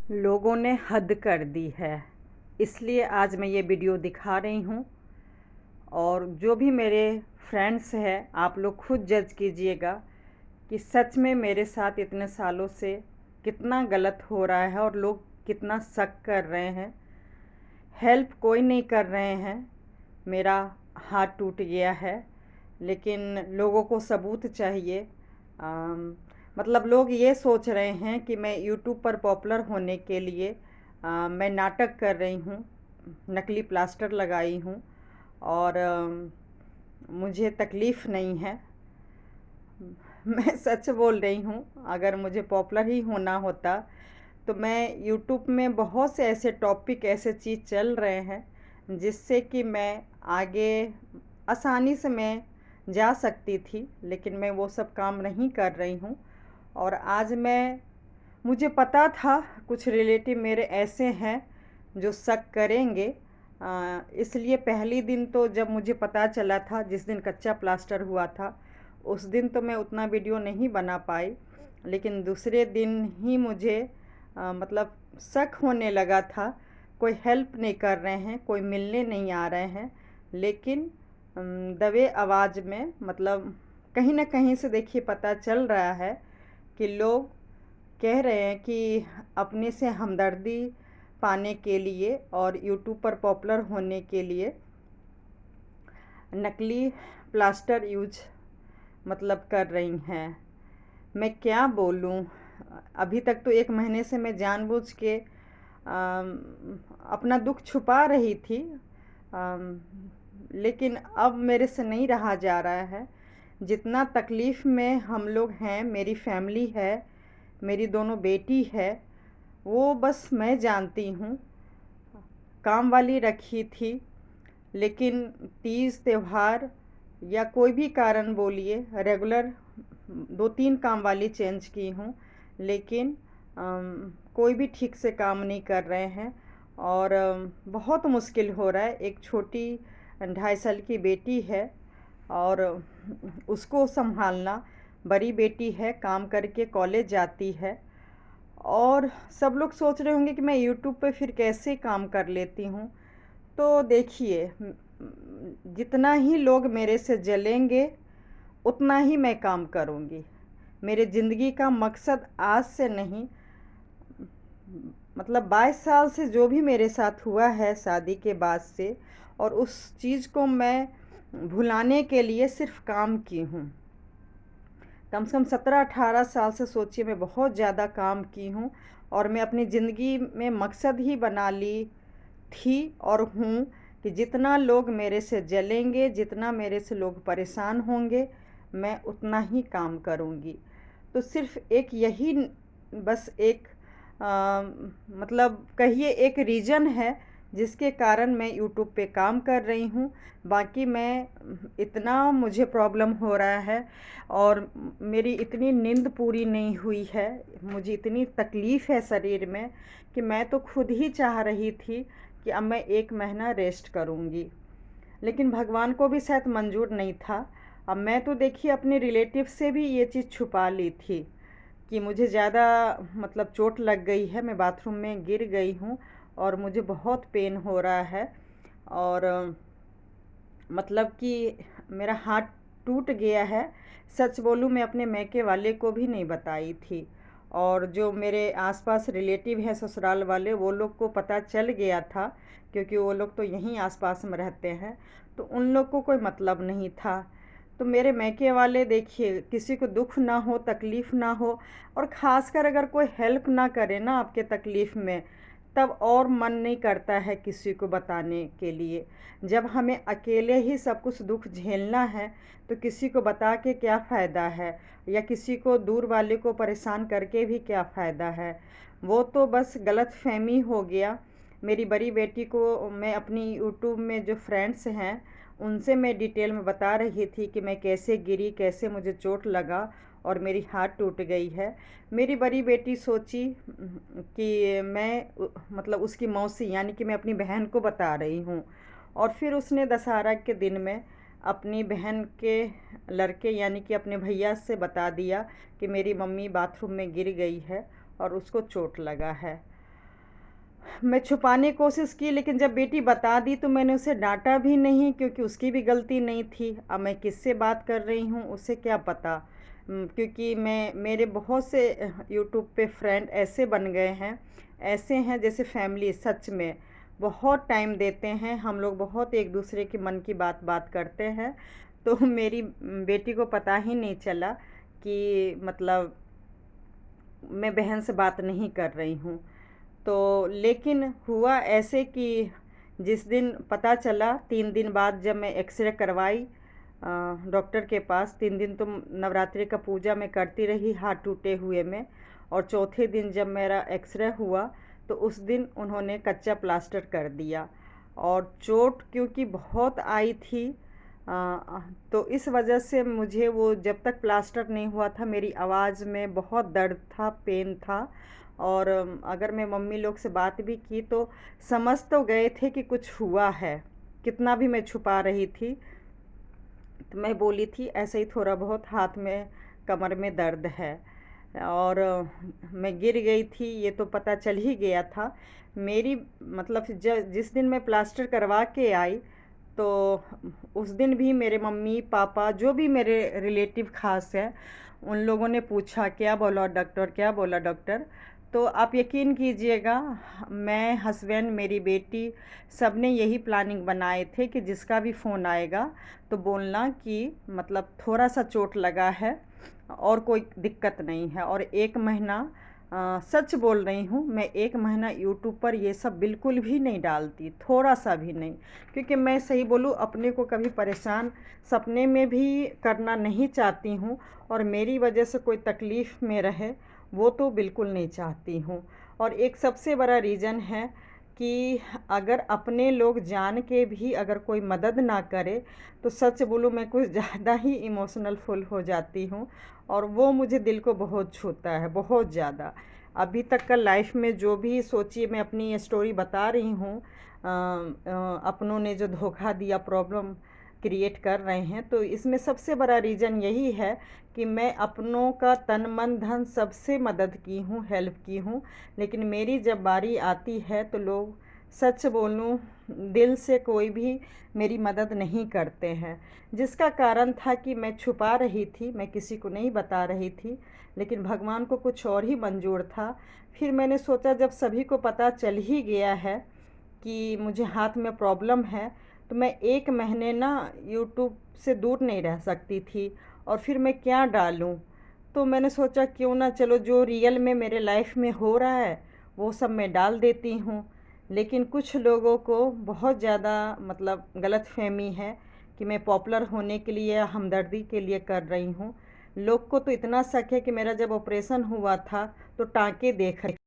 लोगों ने हद कर दी है, इसलिए आज मैं ये वीडियो दिखा रही हूँ। और जो भी मेरे फ्रेंड्स हैं, आप लोग खुद जज कीजिएगा कि सच में मेरे साथ इतने सालों से कितना गलत हो रहा है और लोग कितना शक कर रहे हैं। हेल्प कोई नहीं कर रहे हैं। मेरा हाथ टूट गया है, लेकिन लोगों को सबूत चाहिए। मतलब लोग ये सोच रहे हैं कि मैं यूट्यूब पर पॉपुलर होने के लिए मैं नाटक कर रही हूँ, नकली प्लास्टर लगाई हूँ और मुझे तकलीफ़ नहीं है। मैं सच बोल रही हूँ। अगर मुझे पॉपुलर ही होना होता तो मैं यूट्यूब में बहुत से ऐसे टॉपिक, ऐसे चीज़ चल रहे हैं जिससे कि मैं आगे आसानी से मैं जा सकती थी, लेकिन मैं वो सब काम नहीं कर रही हूँ। और आज मुझे पता था कुछ रिलेटिव मेरे ऐसे हैं जो शक करेंगे। इसलिए पहली दिन तो जब मुझे पता चला था, जिस दिन कच्चा प्लास्टर हुआ था, उस दिन तो मैं उतना वीडियो नहीं बना पाई। लेकिन दूसरे दिन ही मुझे मतलब शक होने लगा था। कोई हेल्प नहीं कर रहे हैं, कोई मिलने नहीं आ रहे हैं, लेकिन दबे आवाज़ में मतलब कहीं ना कहीं से देखिए पता चल रहा है कि लोग कह रहे हैं कि अपने से हमदर्दी पाने के लिए और यूट्यूब पर पॉपुलर होने के लिए नकली प्लास्टर यूज मतलब कर रही हैं। मैं क्या बोलूं। अभी तक तो 1 महीने से मैं जानबूझ के अपना दुख छुपा रही थी, लेकिन अब मेरे से नहीं रहा जा रहा है। जितना तकलीफ़ में हम लोग हैं, मेरी फैमिली है, मेरी दोनों बेटी है, वो बस मैं जानती हूँ। काम वाली रखी थी, लेकिन तीज त्योहार या कोई भी कारण बोलिए, रेगुलर 2-3 काम वाली चेंज की हूँ, लेकिन कोई भी ठीक से काम नहीं कर रहे हैं और बहुत मुश्किल हो रहा है। एक छोटी 2.5 साल की बेटी है और उसको संभालना। बड़ी बेटी है, काम करके कॉलेज जाती है। और सब लोग सोच रहे होंगे कि मैं यूट्यूब पे फिर कैसे काम कर लेती हूँ। तो देखिए, जितना ही लोग मेरे से जलेंगे उतना ही मैं काम करूँगी। मेरे ज़िंदगी का मकसद आज से नहीं, मतलब 22 साल से जो भी मेरे साथ हुआ है शादी के बाद से, और उस चीज़ को मैं भुलाने के लिए सिर्फ काम की हूँ। कम से कम 17-18 साल से सोचिए, मैं बहुत ज़्यादा काम की हूँ और मैं अपनी ज़िंदगी में मकसद ही बना ली थी और हूँ कि जितना लोग मेरे से जलेंगे, जितना मेरे से लोग परेशान होंगे, मैं उतना ही काम करूँगी। तो सिर्फ़ एक यही बस एक मतलब कहिए एक रीज़न है जिसके कारण मैं यूट्यूब पे काम कर रही हूँ। बाकी मैं इतना मुझे प्रॉब्लम हो रहा है और मेरी इतनी नींद पूरी नहीं हुई है, मुझे इतनी तकलीफ़ है शरीर में कि मैं तो खुद ही चाह रही थी कि अब मैं 1 महीना रेस्ट करूँगी, लेकिन भगवान को भी शायद मंजूर नहीं था। अब मैं तो देखिए अपने रिलेटिव से भी ये चीज़ छुपा ली थी कि मुझे ज़्यादा मतलब चोट लग गई है, मैं बाथरूम में गिर गई हूँ और मुझे बहुत पेन हो रहा है। और मतलब कि मेरा हाथ टूट गया है। सच बोलूँ, मैं अपने मैके वाले को भी नहीं बताई थी, और जो मेरे आसपास रिलेटिव हैं ससुराल वाले, वो लोग को पता चल गया था क्योंकि वो लोग तो यहीं आसपास में रहते हैं, तो उन लोग को कोई मतलब नहीं था। तो मेरे मैके वाले देखिए, किसी को दुख ना हो, तकलीफ़ ना हो, और ख़ासकर अगर कोई हेल्प ना करे ना आपके तकलीफ़ में, तब और मन नहीं करता है किसी को बताने के लिए। जब हमें अकेले ही सब कुछ दुख झेलना है तो किसी को बता के क्या फ़ायदा है, या किसी को दूर वाले को परेशान करके भी क्या फ़ायदा है। वो तो बस गलतफ़हमी हो गया। मेरी बड़ी बेटी को मैं अपनी यूट्यूब में जो फ्रेंड्स हैं उनसे मैं डिटेल में बता रही थी कि मैं कैसे गिरी, कैसे मुझे चोट लगा और मेरी हाथ टूट गई है। मेरी बड़ी बेटी सोची कि मैं मतलब उसकी मौसी यानी कि मैं अपनी बहन को बता रही हूँ, और फिर उसने दशहरा के दिन में अपनी बहन के लड़के यानी कि अपने भैया से बता दिया कि मेरी मम्मी बाथरूम में गिर गई है और उसको चोट लगा है। मैं छुपाने की कोशिश की, लेकिन जब बेटी बता दी तो मैंने उसे डाँटा भी नहीं, क्योंकि उसकी भी गलती नहीं थी। अब मैं किससे बात कर रही हूँ उसे क्या पता। क्योंकि मेरे बहुत से यूट्यूब पे फ्रेंड ऐसे बन गए हैं, ऐसे हैं जैसे फैमिली, सच में बहुत टाइम देते हैं, हम लोग बहुत एक दूसरे के मन की बात बात करते हैं। तो मेरी बेटी को पता ही नहीं चला कि मतलब मैं बहन से बात नहीं कर रही हूँ। तो लेकिन हुआ ऐसे कि जिस दिन पता चला, 3 दिन बाद जब मैं एक्सरे करवाई डॉक्टर के पास, 3 दिन तो नवरात्रि का पूजा मैं करती रही हाथ टूटे हुए में, और चौथे दिन जब मेरा एक्सरे हुआ तो उस दिन उन्होंने कच्चा प्लास्टर कर दिया। और चोट क्योंकि बहुत आई थी, तो इस वजह से मुझे वो जब तक प्लास्टर नहीं हुआ था मेरी आवाज़ में बहुत दर्द था, पेन था। और अगर मैं मम्मी लोग से बात भी की तो समझ तो गए थे कि कुछ हुआ है, कितना भी मैं छुपा रही थी। तो मैं बोली थी ऐसे ही थोड़ा बहुत हाथ में, कमर में दर्द है। और मैं गिर गई थी ये तो पता चल ही गया था। मेरी मतलब जिस दिन मैं प्लास्टर करवा के आई, तो उस दिन भी मेरे मम्मी पापा जो भी मेरे रिलेटिव खास है, उन लोगों ने पूछा क्या बोला डॉक्टर, क्या बोला डॉक्टर। तो आप यकीन कीजिएगा, मैं, हस्बैंड, मेरी बेटी, सब ने यही प्लानिंग बनाए थे कि जिसका भी फ़ोन आएगा तो बोलना कि मतलब थोड़ा सा चोट लगा है और कोई दिक्कत नहीं है। और 1 महीना, सच बोल रही हूँ, मैं 1 महीना यूट्यूब पर ये सब बिल्कुल भी नहीं डालती, थोड़ा सा भी नहीं। क्योंकि मैं सही बोलूँ, अपने को कभी परेशान सपने में भी करना नहीं चाहती हूँ, और मेरी वजह से कोई तकलीफ़ में रहे वो तो बिल्कुल नहीं चाहती हूँ। और एक सबसे बड़ा रीज़न है कि अगर अपने लोग जान के भी अगर कोई मदद ना करे तो सच बोलूँ मैं कुछ ज़्यादा ही इमोशनल फुल हो जाती हूँ, और वो मुझे दिल को बहुत छूता है, बहुत ज़्यादा। अभी तक का लाइफ में जो भी, सोचिए मैं अपनी स्टोरी बता रही हूँ, अपनों ने जो धोखा दिया, प्रॉब्लम क्रिएट कर रहे हैं, तो इसमें सबसे बड़ा रीज़न यही है कि मैं अपनों का तन मन धन सबसे मदद की हूँ, हेल्प की हूँ। लेकिन मेरी जब बारी आती है तो लोग, सच बोलूँ, दिल से कोई भी मेरी मदद नहीं करते हैं। जिसका कारण था कि मैं छुपा रही थी, मैं किसी को नहीं बता रही थी, लेकिन भगवान को कुछ और ही मंजूर था। फिर मैंने सोचा जब सभी को पता चल ही गया है कि मुझे हाथ में प्रॉब्लम है, तो मैं 1 महीने ना यूट्यूब से दूर नहीं रह सकती थी, और फिर मैं क्या डालूँ। तो मैंने सोचा क्यों ना, चलो जो रियल में मेरे लाइफ में हो रहा है वो सब मैं डाल देती हूँ। लेकिन कुछ लोगों को बहुत ज़्यादा मतलब गलतफ़हमी है कि मैं पॉपुलर होने के लिए या हमदर्दी के लिए कर रही हूँ। लोग को तो इतना शक है कि मेरा जब ऑपरेशन हुआ था तो टाँके देख